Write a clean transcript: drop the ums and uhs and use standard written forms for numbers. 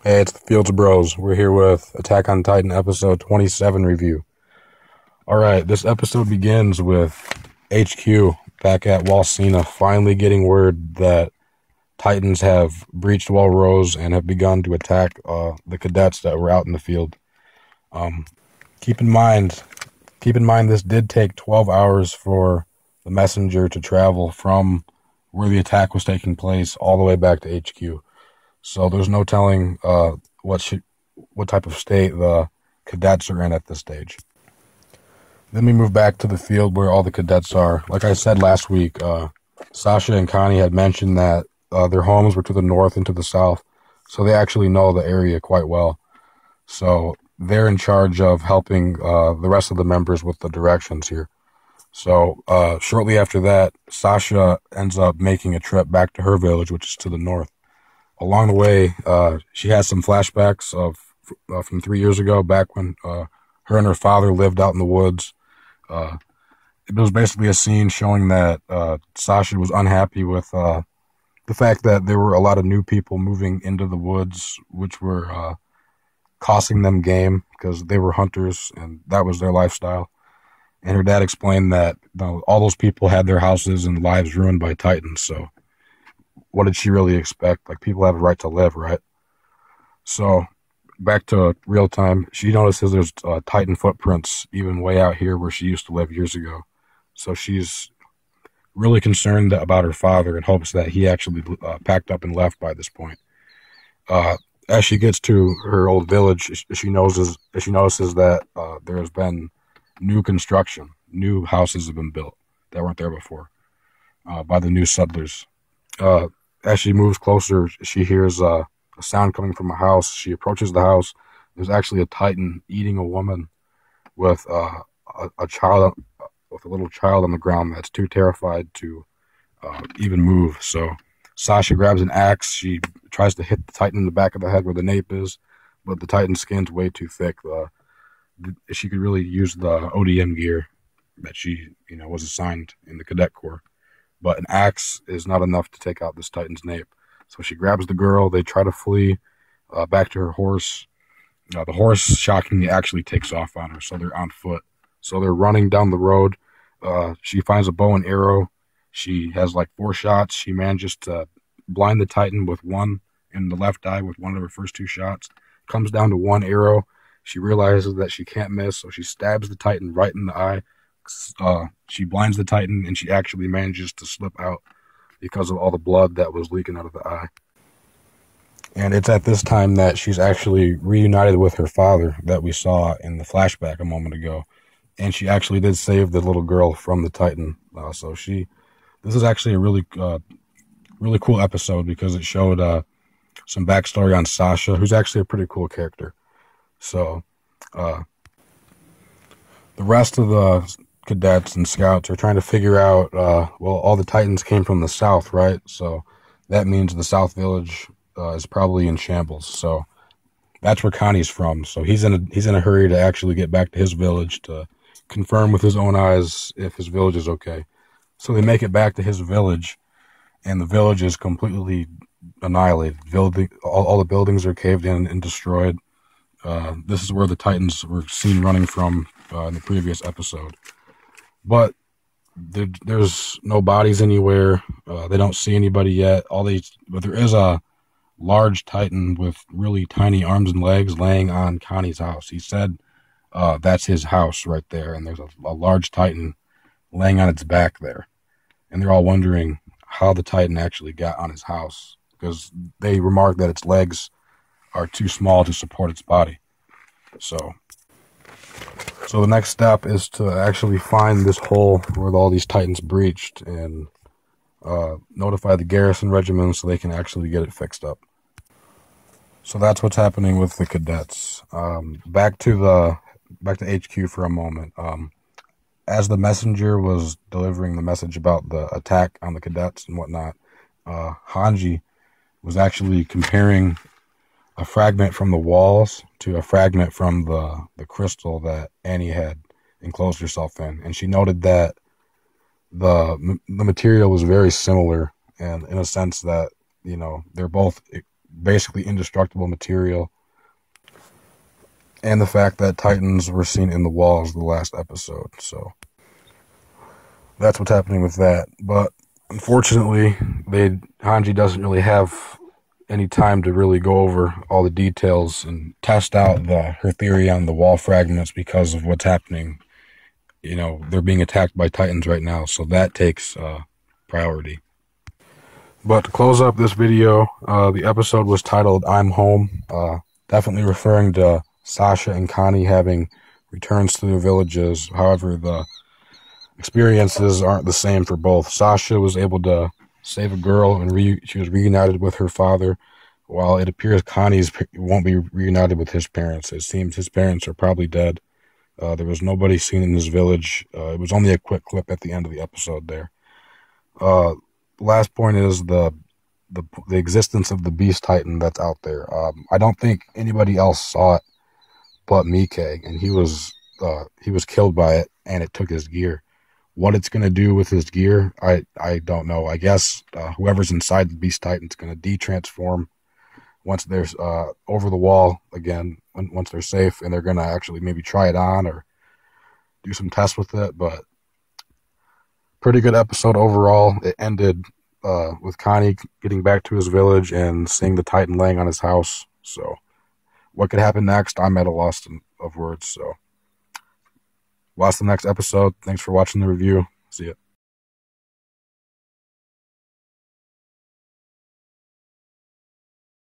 Hey, it's the Fields Bros. We're here with Attack on Titan episode 27 review. Alright, this episode begins with HQ back at Walsena finally getting word that Titans have breached Wall Rose and have begun to attack the cadets that were out in the field. Um, keep in mind, this did take 12 hours for the messenger to travel from where the attack was taking place all the way back to HQ. So there's no telling what type of state the cadets are in at this stage. Then we move back to the field where all the cadets are. Like I said last week, Sasha and Connie had mentioned that their homes were to the north and to the south, so they actually know the area quite well. So they're in charge of helping the rest of the members with the directions here. So shortly after that, Sasha ends up making a trip back to her village, which is to the north. Along the way, she has some flashbacks of from 3 years ago, back when her and her father lived out in the woods. It was basically a scene showing that Sasha was unhappy with the fact that there were a lot of new people moving into the woods, which were costing them game because they were hunters and that was their lifestyle. And her dad explained that all those people had their houses and lives ruined by Titans, so what did she really expect? Like, people have a right to live, right? So, back to real time, she notices there's Titan footprints even way out here where she used to live years ago. So she's really concerned about her father and hopes that he actually packed up and left by this point. As she gets to her old village, she notices that there has been new construction. New houses have been built that weren't there before by the new settlers. As she moves closer, she hears a sound coming from a house. She approaches the house. There's actually a Titan eating a woman with a child, with a little child on the ground that's too terrified to even move. So Sasha grabs an axe. She tries to hit the Titan in the back of the head where the nape is, but the Titan's skin's way too thick. She could really use the ODM gear that she was assigned in the cadet corps. But an axe is not enough to take out this Titan's nape. So she grabs the girl. They try to flee back to her horse. The horse, shockingly, actually takes off on her, so they're on foot. So they're running down the road. She finds a bow and arrow. She has like 4 shots. She manages to blind the Titan with one in the left eye with one of her first 2 shots. Comes down to 1 arrow. She realizes that she can't miss, so she stabs the Titan right in the eye. She blinds the Titan, and she actually manages to slip out because of all the blood that was leaking out of the eye. And it's at this time that she's actually reunited with her father that we saw in the flashback a moment ago. And she actually did save the little girl from the Titan. This is actually a really cool episode because it showed some backstory on Sasha, who's actually a pretty cool character. So the rest of the cadets and scouts are trying to figure out, all the Titans came from the south, right? So that means the South Village is probably in shambles. So that's where Connie's from. So he's in a hurry to actually get back to his village to confirm with his own eyes if his village is okay. So they make it back to his village, and the village is completely annihilated. All the buildings are caved in and destroyed. This is where the Titans were seen running from in the previous episode. But there's no bodies anywhere. They don't see anybody yet. But there is a large Titan with really tiny arms and legs laying on Connie's house. He said that's his house right there, and there's a large Titan laying on its back there. And they're all wondering how the Titan actually got on his house, because they remarked that its legs are too small to support its body. So the next step is to actually find this hole where all these Titans breached and notify the garrison regiment so they can actually get it fixed up. So that's what's happening with the cadets. Back to HQ for a moment. As the messenger was delivering the message about the attack on the cadets and whatnot, Hange was actually comparing a fragment from the walls to a fragment from the crystal that Annie had enclosed herself in. And she noted that the material was very similar, and in a sense that, they're both basically indestructible material, and the fact that Titans were seen in the walls the last episode. So that's what's happening with that. But unfortunately, Hange doesn't really have any time to really go over all the details and test out her theory on the wall fragments because of what's happening. You know, they're being attacked by Titans right now, so that takes priority. But to close up this video, the episode was titled "I'm Home," definitely referring to Sasha and Connie having returns to their villages. However, the experiences aren't the same for both. Sasha was able to save a girl, and she was reunited with her father, while it appears Connie's won't be reunited with his parents. It seems his parents are probably dead. There was nobody seen in his village. It was only a quick clip at the end of the episode there. Last point is the existence of the Beast Titan that's out there. I don't think anybody else saw it but Mike, and he was killed by it, and it took his gear. What it's going to do with his gear, I don't know. I guess whoever's inside the Beast Titan's going to de-transform once they're over the wall again, once they're safe, and they're going to actually maybe try it on or do some tests with it. But pretty good episode overall. It ended with Connie getting back to his village and seeing the Titan laying on his house. So what could happen next, I'm at a loss of words. So watch the next episode. Thanks for watching the review. See ya.